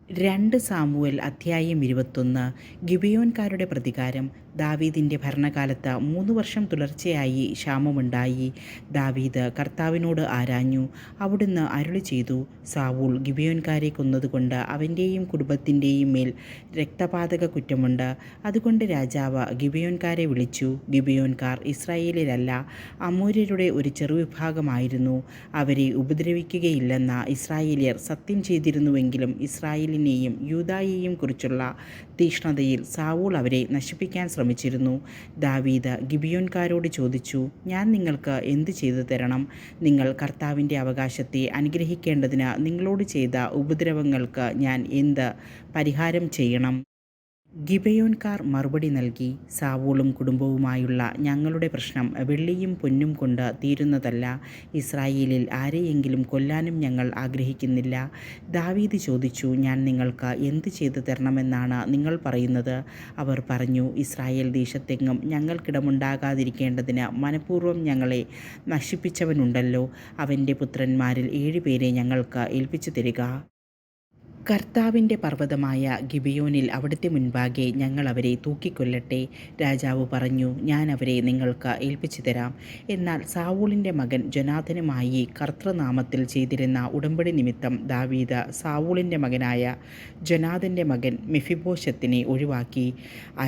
2 Samuel അധ്യായം 21. ഗിബെയോൻകാരുടെ പ്രതികാരം. ദാവീദിൻ്റെ ഭരണകാലത്ത് 3 വർഷം തുടർച്ചയായി ക്ഷാമമുണ്ടായി. ദാവീദ് കർത്താവിനോട് ആരാഞ്ഞു. അവിടുന്ന് അരുളിച്ചെയ്തു, സാവൂൾ ഗിബെയോൻകാരെ കൊന്നതുകൊണ്ട് അവൻ്റെയും കുടുംബത്തിൻ്റെയും മേൽ രക്തപാതക കുറ്റമുണ്ട്. അതുകൊണ്ട് രാജാവ് ഗിബെയോൻകാരെ വിളിച്ചു. ഗിബെയോൻകാർ ഇസ്രായേലിലല്ല, അമോര്യരുടെ ഒരു ചെറുവിഭാഗമായിരുന്നു. അവരെ ഉപദ്രവിക്കുകയില്ലെന്ന് ഇസ്രായേല്യർ സത്യം ചെയ്തിരുന്നുവെങ്കിലും ഇസ്രായേലിനെയും യൂദായെയും കുറിച്ചുള്ള തീക്ഷ്ണതയിൽ സാവൂൾ അവരെ നശിപ്പിക്കാൻ ശ്രമിച്ചിരുന്നു. ദാവീദ് ഗിബെയോൻകാരോട് ചോദിച്ചു, ഞാൻ നിങ്ങൾക്ക് എന്തു ചെയ്തു തരണം? നിങ്ങൾ കർത്താവിൻ്റെ അവകാശത്തെ അനുഗ്രഹിക്കേണ്ടതിന് നിങ്ങളോട് ചെയ്ത ഉപദ്രവങ്ങൾക്ക് ഞാൻ എന്ത് പരിഹാരം ചെയ്യണം? ഗിബെയോൻകാർ മറുപടി നൽകി, സാവൂളും കുടുംബവുമായുള്ള ഞങ്ങളുടെ പ്രശ്നം വെള്ളിയും പൊന്നും കൊണ്ട് തീരുന്നതല്ല. ഇസ്രായേലിൽ ആരെയെങ്കിലും കൊല്ലാനും ഞങ്ങൾ ആഗ്രഹിക്കുന്നില്ല. ദാവീദ് ചോദിച്ചു, ഞാൻ നിങ്ങൾക്ക് എന്ത് ചെയ്തു തരണമെന്നാണ് നിങ്ങൾ പറയുന്നത്? അവർ പറഞ്ഞു, ഇസ്രായേൽ ദേശത്തെങ്ങും ഞങ്ങൾക്കിടമുണ്ടാകാതിരിക്കേണ്ടതിന് മനഃപൂർവ്വം ഞങ്ങളെ നശിപ്പിച്ചവനുണ്ടല്ലോ. അവൻ്റെ പുത്രന്മാരിൽ 7 പേരെ ഞങ്ങൾക്ക് ഏൽപ്പിച്ചു തരിക. കർത്താവിൻ്റെ പർവ്വതമായ ഗിബെയോനിൽ അവിടുത്തെ മുൻപാകെ ഞങ്ങൾ അവരെ തൂക്കിക്കൊല്ലട്ടെ. രാജാവ് പറഞ്ഞു, ഞാൻ അവരെ നിങ്ങൾക്ക് ഏൽപ്പിച്ചു തരാം. എന്നാൽ സാവൂളിൻ്റെ മകൻ ജോനാഥനുമായി കർത്തൃനാമത്തിൽ ചെയ്തിരുന്ന ഉടമ്പടി നിമിത്തം ദാവീദ് സാവൂളിൻ്റെ മകനായ ജോനാഥൻ്റെ മകൻ മെഫിബോശത്തിനെ ഒഴിവാക്കി.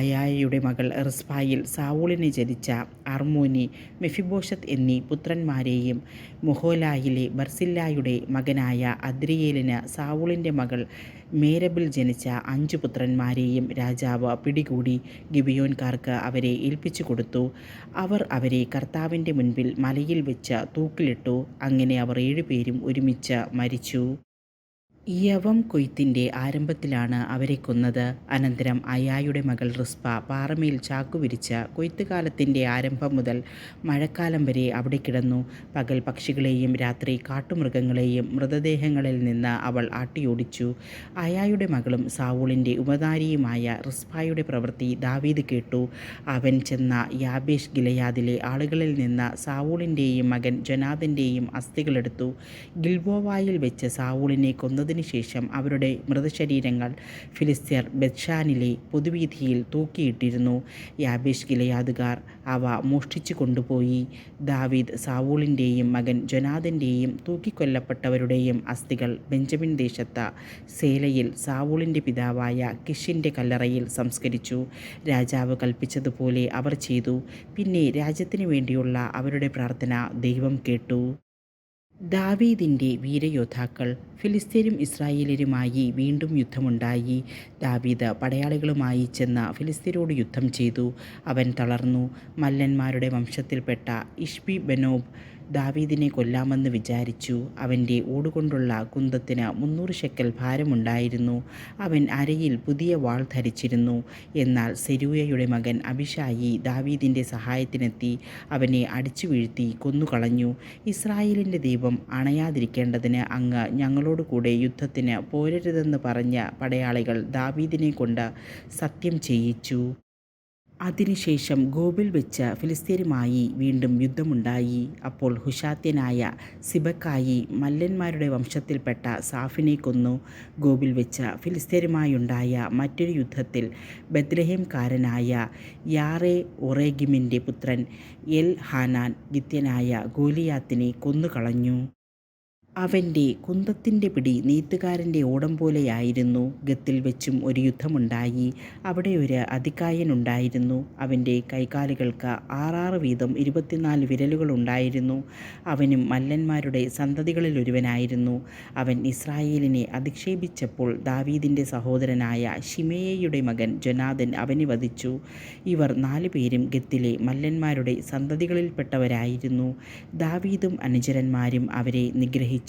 അയായയുടെ മകൾ റിസ്പായിൽ സാവൂളിന് ജനിച്ച അർമ്മോനി, മെഫിബോശത്ത് എന്നീ പുത്രന്മാരെയും മൊഹോലായിലെ ബർസില്ലായുടെ മകനായ അദ്രിയേലിന് സാവൂളിൻ്റെ മകൾ മേരബിൽ ജനിച്ച 5 പുത്രന്മാരെയും രാജാവ് പിടികൂടി ഗിബെയോൻകാർക്ക് അവരെ ഏൽപ്പിച്ചു കൊടുത്തു. അവർ അവരെ കർത്താവിൻ്റെ മുൻപിൽ മലയിൽ വെച്ച് തൂക്കിലിട്ടു. അങ്ങനെ അവർ 7 പേരും ഒരുമിച്ച് മരിച്ചു. യവം കൊയ്ത്തിൻ്റെ ആരംഭത്തിലാണ് അവരെ കൊന്നത്. അനന്തരം അയായുടെ മകൾ റിസ്പ പാറമേൽ ചാക്കുവിരിച്ച് കൊയ്ത്തുകാലത്തിൻ്റെ ആരംഭം മുതൽ മഴക്കാലം വരെ അവിടെ കിടന്നു. പകൽ പക്ഷികളെയും രാത്രി കാട്ടുമൃഗങ്ങളെയും മൃതദേഹങ്ങളിൽ നിന്ന് അവൾ ആട്ടിയോടിച്ചു. അയായുടെ മകളും സാവൂളിൻ്റെ ഉപനാരിയുമായ റിസ്പായുടെ പ്രവൃത്തി ദാവീദ് കേട്ടു. അവൻ ചെന്ന യാബേഷ് ഗിലെയാദിലെ ആളുകളിൽ നിന്ന് സാവൂളിൻ്റെയും മകൻ ജോനാഥൻ്റെയും അസ്ഥികളെടുത്തു. ഗിൽബോവായിൽ വെച്ച് സാവൂളിനെ കൊന്നതിന് ശേഷം അവരുടെ മൃതശരീരങ്ങൾ ഫിലിസ്ത്യർ ബെത്ഷാനിലെ പൊതുവീഥിയിൽ തൂക്കിയിട്ടിരുന്നു. യാബേഷ് ഗിലെയാദുകാർ അവ മോഷ്ടിച്ചു കൊണ്ടുപോയി. ദാവീദ് സാവൂളിൻ്റെയും മകൻ ജോനാഥൻ്റെയും തൂക്കിക്കൊല്ലപ്പെട്ടവരുടെയും അസ്ഥികൾ ബെഞ്ചമിൻ ദേശത്ത് സേലയിൽ സാവൂളിൻ്റെ പിതാവായ കിഷിൻ്റെ കല്ലറയിൽ സംസ്കരിച്ചു. രാജാവ് കൽപ്പിച്ചതുപോലെ അവർ ചെയ്തു. പിന്നെ രാജ്യത്തിനു വേണ്ടിയുള്ള അവരുടെ പ്രാർത്ഥന ദൈവം കേട്ടു. ദാവീദിൻ്റെ വീരയോദ്ധാക്കൾ. ഫിലിസ്ത്യരും ഇസ്രായേല്യരുമായി വീണ്ടും യുദ്ധമുണ്ടായി. ദാവീദ് പടയാളികളുമായി ചെന്ന് ഫിലിസ്ത്യരോട് യുദ്ധം ചെയ്തു. അവൻ തളർന്നു. മല്ലന്മാരുടെ വംശത്തിൽപ്പെട്ട ഇഷ്ബി ബെനോബ് ദാവീദിനെ കൊല്ലാമെന്ന് വിചാരിച്ചു. അവൻ്റെ ഓടുകൊണ്ടുള്ള കുന്തത്തിന് 300 ശെക്കൽ ഭാരമുണ്ടായിരുന്നു. അവൻ അരയിൽ പുതിയ വാൾ ധരിച്ചിരുന്നു. എന്നാൽ സെരൂയയുടെ മകൻ അബിഷായി ദാവീദിൻ്റെ സഹായത്തിനെത്തി അവനെ അടിച്ചു വീഴ്ത്തി കൊന്നുകളഞ്ഞു. ഇസ്രായേലിൻ്റെ ദൈവം അണയാതിരിക്കേണ്ടതിന് അങ്ങ് ഞങ്ങളോട് കൂടെ യുദ്ധത്തിന് പോരരുതെന്ന് പറഞ്ഞ പടയാളികൾ ദാവീദിനെ കൊണ്ട് സത്യം ചെയ്യിച്ചു. അതിനുശേഷം ഗോബിൽ വെച്ച് ഫിലിസ്ത്യരുമായി വീണ്ടും യുദ്ധമുണ്ടായി. അപ്പോൾ ഹുശാത്യനായ സിബക്കായി മല്ലന്മാരുടെ വംശത്തിൽപ്പെട്ട സാഫിനെ കൊന്നു. ഗോബിൽ വെച്ച് ഫിലിസ്ത്യരുമായുണ്ടായ മറ്റൊരു യുദ്ധത്തിൽ ബത്ലഹേംകാരനായ യാറെ ഒറേഗിമിൻ്റെ പുത്രൻ എൽ ഹാനാൻ ഗിത്യനായ ഗോലിയാത്തിനെ കൊന്നുകളഞ്ഞു. അവൻ്റെ കുന്തത്തിൻ്റെ പിടി നെയ്ത്തുകാരൻ്റെ ഓടം പോലെയായിരുന്നു. ഗത്തിൽ വെച്ചും ഒരു യുദ്ധമുണ്ടായി. അവിടെ ഒരു അതികായനുണ്ടായിരുന്നു. അവൻ്റെ കൈകാലുകൾക്ക് 6 വീതം 24 വിരലുകളുണ്ടായിരുന്നു. അവനും മല്ലന്മാരുടെ സന്തതികളിലൊരുവനായിരുന്നു. അവൻ ഇസ്രായേലിനെ അധിക്ഷേപിച്ചപ്പോൾ ദാവീദിൻ്റെ സഹോദരനായ ശിമെയയുടെ മകൻ ജോനാഥൻ അവനെ വധിച്ചു. ഇവർ 4 പേരും ഗത്തിലെ മല്ലന്മാരുടെ സന്തതികളിൽപ്പെട്ടവരായിരുന്നു. ദാവീദും അനുചരന്മാരും അവരെ നിഗ്രഹിച്ചു.